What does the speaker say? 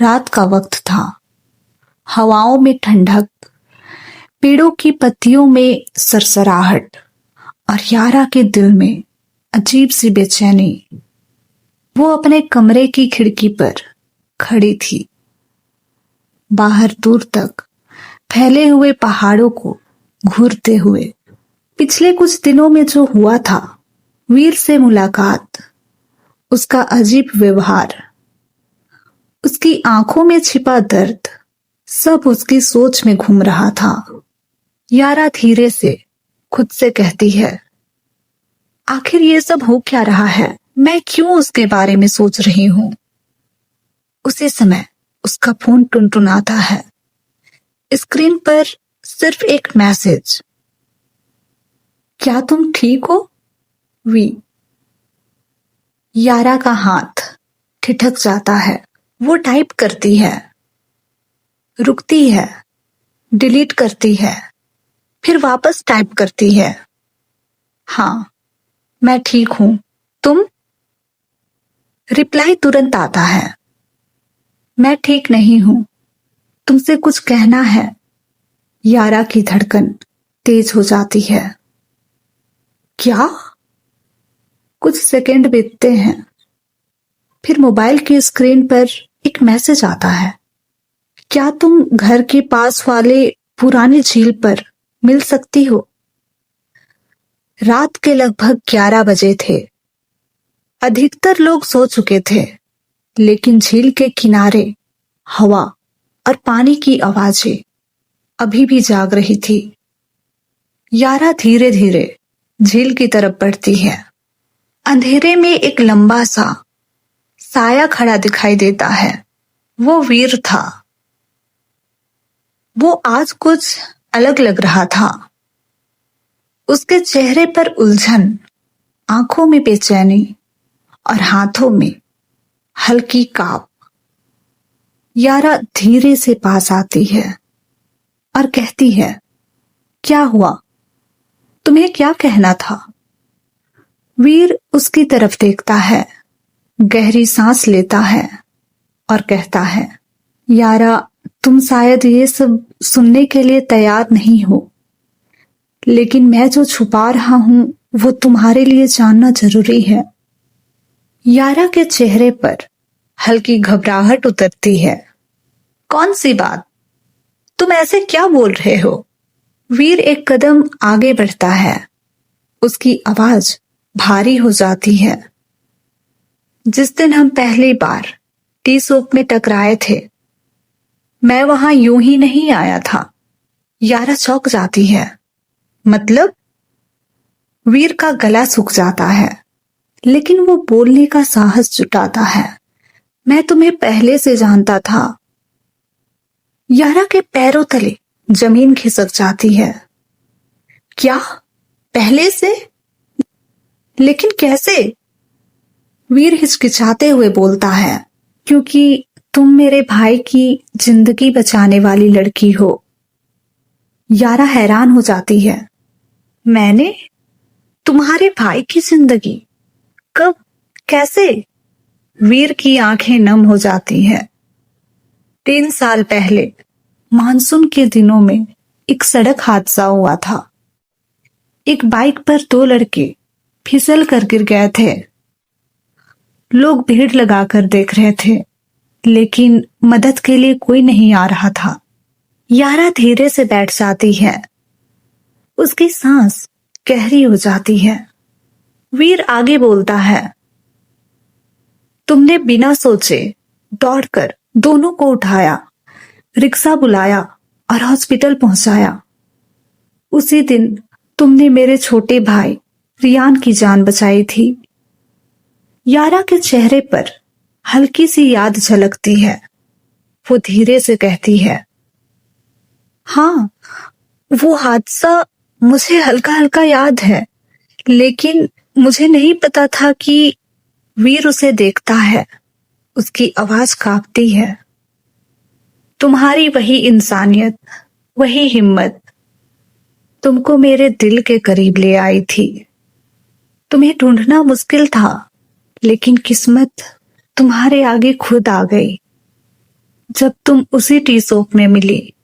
रात का वक्त था। हवाओं में ठंडक, पेड़ों की पत्तियों में सरसराहट और यारा के दिल में अजीब सी बेचैनी। वो अपने कमरे की खिड़की पर खड़ी थी। बाहर दूर तक फैले हुए पहाड़ों को घूरते हुए पिछले कुछ दिनों में जो हुआ था, वीर से मुलाकात, उसका अजीब व्यवहार, उसकी आंखों में छिपा दर्द, सब उसकी सोच में घूम रहा था। यारा धीरे से खुद से कहती है, आखिर ये सब हो क्या रहा है? मैं क्यों उसके बारे में सोच रही हूं? उसी समय उसका फोन टुनटुनाता है। स्क्रीन पर सिर्फ एक मैसेज, क्या तुम ठीक हो? वी। यारा का हाथ ठिठक जाता है। वो टाइप करती है, रुकती है, डिलीट करती है, फिर वापस टाइप करती है, हाँ मैं ठीक हूं, तुम? रिप्लाई तुरंत आता है, मैं ठीक नहीं हूं, तुमसे कुछ कहना है। यारा की धड़कन तेज हो जाती है। क्या? कुछ सेकंड बीतते हैं, फिर मोबाइल की स्क्रीन पर एक मैसेज आता है, क्या तुम घर के पास वाले पुरानी झील पर मिल सकती हो? रात के लगभग 11 बजे थे। अधिकतर लोग सो चुके थे, लेकिन झील के किनारे हवा और पानी की आवाजें अभी भी जाग रही थी। यारा धीरे धीरे झील की तरफ बढ़ती है। अंधेरे में एक लंबा सा साया खड़ा दिखाई देता है। वो वीर था। वो आज कुछ अलग लग रहा था। उसके चेहरे पर उलझन, आंखों में बेचैनी और हाथों में हल्की कांप। यारा धीरे से पास आती है और कहती है, क्या हुआ? तुम्हें क्या कहना था? वीर उसकी तरफ देखता है, गहरी सांस लेता है और कहता है, यारा तुम शायद ये सब सुनने के लिए तैयार नहीं हो, लेकिन मैं जो छुपा रहा हूं वो तुम्हारे लिए जानना जरूरी है। यारा के चेहरे पर हल्की घबराहट उतरती है। कौन सी बात? तुम ऐसे क्या बोल रहे हो? वीर एक कदम आगे बढ़ता है। उसकी आवाज भारी हो जाती है। जिस दिन हम पहली बार टी सोप में टकराए थे, मैं वहां यूं ही नहीं आया था। यारा चौंक जाती है। मतलब? वीर का गला सूख जाता है, लेकिन वो बोलने का साहस जुटाता है। मैं तुम्हें पहले से जानता था। यारा के पैरों तले जमीन खिसक जाती है। क्या? पहले से? लेकिन कैसे? वीर हिचकिचाते हुए बोलता है, क्योंकि तुम मेरे भाई की जिंदगी बचाने वाली लड़की हो। यारा हैरान हो जाती है। मैंने? तुम्हारे भाई की जिंदगी? कब? कैसे? वीर की आंखें नम हो जाती हैं। 3 साल पहले मानसून के दिनों में एक सड़क हादसा हुआ था। एक बाइक पर 2 लड़के फिसल कर गिर गए थे। लोग भीड़ लगाकर देख रहे थे, लेकिन मदद के लिए कोई नहीं आ रहा था। यारा धीरे से बैठ जाती है। उसकी सांस गहरी हो जाती है। वीर आगे बोलता है, तुमने बिना सोचे दौड़कर दोनों को उठाया, रिक्शा बुलाया और हॉस्पिटल पहुंचाया। उसी दिन तुमने मेरे छोटे भाई रियान की जान बचाई थी। यारा के चेहरे पर हल्की सी याद झलकती है। वो धीरे से कहती है, हाँ, वो हादसा मुझे हल्का हल्का याद है, लेकिन मुझे नहीं पता था कि वीर उसे देखता है। उसकी आवाज कांपती है। तुम्हारी वही इंसानियत, वही हिम्मत तुमको मेरे दिल के करीब ले आई थी। तुम्हें ढूंढना मुश्किल था, लेकिन किस्मत तुम्हारे आगे खुद आ गई। जब तुम उसी टी शॉप में मिली